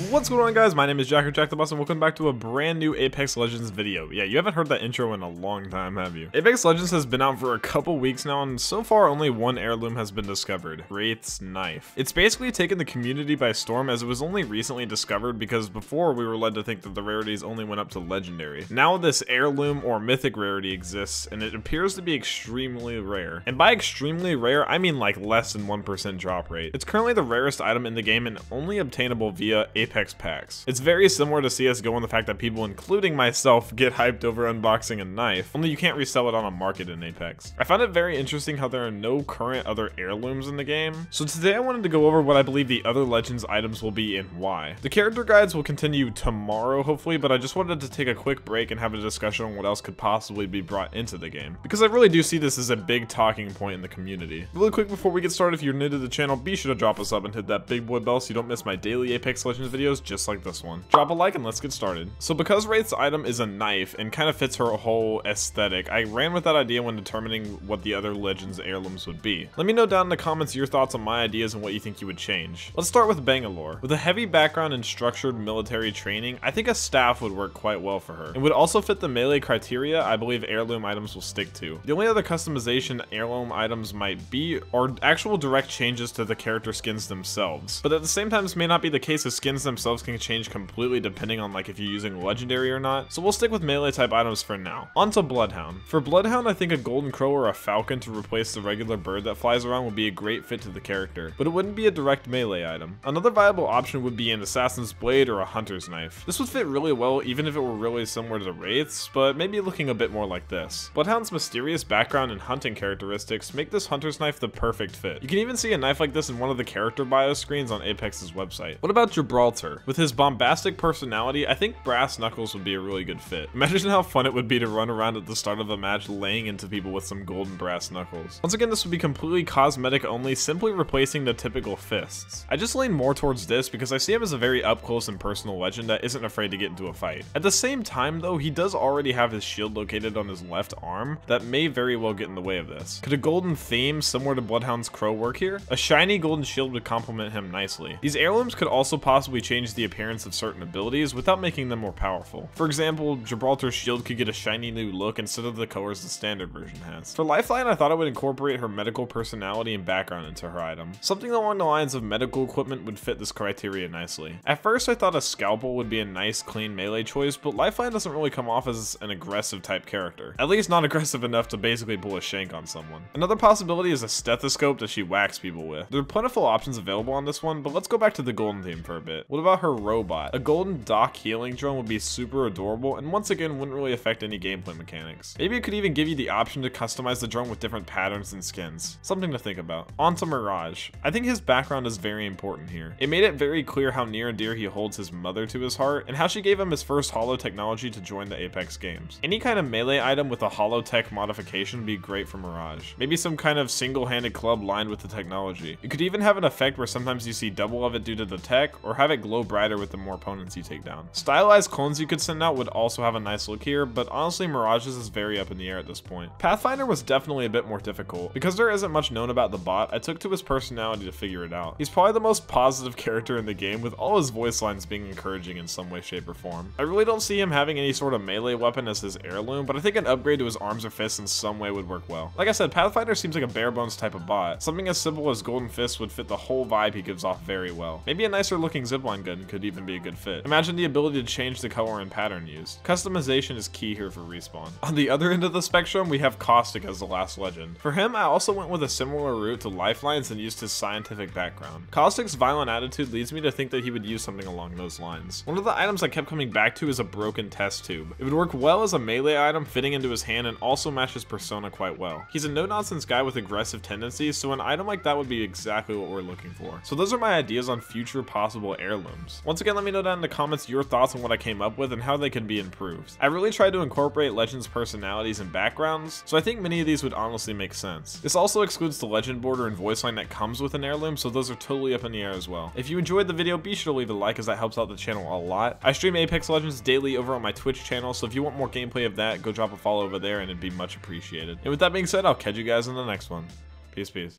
What's going on, guys? My name is JackTheBus and welcome back to a brand new Apex Legends video. Yeah, you haven't heard that intro in a long time, have you? Apex Legends has been out for a couple weeks now, and so far only one heirloom has been discovered: Wraith's Knife. It's basically taken the community by storm, as it was only recently discovered because before we were led to think that the rarities only went up to legendary. Now this heirloom or mythic rarity exists, and it appears to be extremely rare. And by extremely rare, I mean like less than 1% drop rate. It's currently the rarest item in the game and only obtainable via Apex packs. It's very similar to CSGO in the fact that people, including myself, get hyped over unboxing a knife, only you can't resell it on a market in Apex. I found it very interesting how there are no current other heirlooms in the game, so today I wanted to go over what I believe the other Legends items will be and why. The character guides will continue tomorrow, hopefully, but I just wanted to take a quick break and have a discussion on what else could possibly be brought into the game, because I really do see this as a big talking point in the community. Really quick before we get started, if you're new to the channel, be sure to drop a sub and hit that big boy bell so you don't miss my daily Apex Legends videos just like this one. Drop a like and let's get started. So because Wraith's item is a knife and kind of fits her whole aesthetic, I ran with that idea when determining what the other Legends heirlooms would be. Let me know down in the comments your thoughts on my ideas and what you think you would change. Let's start with Bangalore. With a heavy background in structured military training, I think a staff would work quite well for her. It would also fit the melee criteria I believe heirloom items will stick to. The only other customization heirloom items might be are actual direct changes to the character skins themselves, but at the same time this may not be the case, as skins themselves can change completely depending on like if you're using legendary or not, so we'll stick with melee type items for now. On to Bloodhound. For Bloodhound, I think a golden crow or a falcon to replace the regular bird that flies around would be a great fit to the character, but it wouldn't be a direct melee item. Another viable option would be an assassin's blade or a hunter's knife. This would fit really well even if it were really similar to the Wraiths, but maybe looking a bit more like this. Bloodhound's mysterious background and hunting characteristics make this hunter's knife the perfect fit. You can even see a knife like this in one of the character bio screens on Apex's website. What about Gibraltar? With his bombastic personality, I think brass knuckles would be a really good fit. Imagine how fun it would be to run around at the start of a match laying into people with some golden brass knuckles. Once again, this would be completely cosmetic only, simply replacing the typical fists. I just lean more towards this because I see him as a very up close and personal legend that isn't afraid to get into a fight. At the same time though, he does already have his shield located on his left arm that may very well get in the way of this. Could a golden theme similar to Bloodhound's crow work here? A shiny golden shield would complement him nicely. These heirlooms could also possibly change the appearance of certain abilities without making them more powerful. For example, Gibraltar Shield could get a shiny new look instead of the colors the standard version has. For Lifeline, I thought I would incorporate her medical personality and background into her item. Something along the lines of medical equipment would fit this criteria nicely. At first I thought a scalpel would be a nice clean melee choice, but Lifeline doesn't really come off as an aggressive type character. At least not aggressive enough to basically pull a shank on someone. Another possibility is a stethoscope that she whacks people with. There are plentiful options available on this one, but let's go back to the golden theme for a bit. What about her robot? A golden dock healing drone would be super adorable and once again wouldn't really affect any gameplay mechanics. Maybe it could even give you the option to customize the drone with different patterns and skins. Something to think about. On to Mirage. I think his background is very important here. It made it very clear how near and dear he holds his mother to his heart and how she gave him his first holo technology to join the Apex games. Any kind of melee item with a holo tech modification would be great for Mirage. Maybe some kind of single-handed club lined with the technology. You could even have an effect where sometimes you see double of it due to the tech, or have it glow brighter with the more opponents you take down. Stylized clones you could send out would also have a nice look here, but honestly Mirage's is very up in the air at this point. Pathfinder was definitely a bit more difficult. Because there isn't much known about the bot, I took to his personality to figure it out. He's probably the most positive character in the game, with all his voice lines being encouraging in some way, shape, or form. I really don't see him having any sort of melee weapon as his heirloom, but I think an upgrade to his arms or fists in some way would work well. Like I said, Pathfinder seems like a bare bones type of bot. Something as simple as golden fists would fit the whole vibe he gives off very well. Maybe a nicer looking zipline gun could even be a good fit. Imagine the ability to change the color and pattern used. Customization is key here for Respawn. On the other end of the spectrum, we have Caustic as the last legend. For him, I also went with a similar route to Lifelines and used his scientific background. Caustic's violent attitude leads me to think that he would use something along those lines. One of the items I kept coming back to is a broken test tube. It would work well as a melee item fitting into his hand and also match his persona quite well. He's a no-nonsense guy with aggressive tendencies, so an item like that would be exactly what we're looking for. So those are my ideas on future possible heirlooms. Once again, let me know down in the comments your thoughts on what I came up with and how they could be improved. I really tried to incorporate Legends personalities and backgrounds, so I think many of these would honestly make sense. This also excludes the legend border and voice line that comes with an heirloom, so those are totally up in the air as well. If you enjoyed the video, be sure to leave a like as that helps out the channel a lot. I stream Apex Legends daily over on my Twitch channel, so if you want more gameplay of that, go drop a follow over there and it'd be much appreciated. And with that being said, I'll catch you guys in the next one. Peace, peace.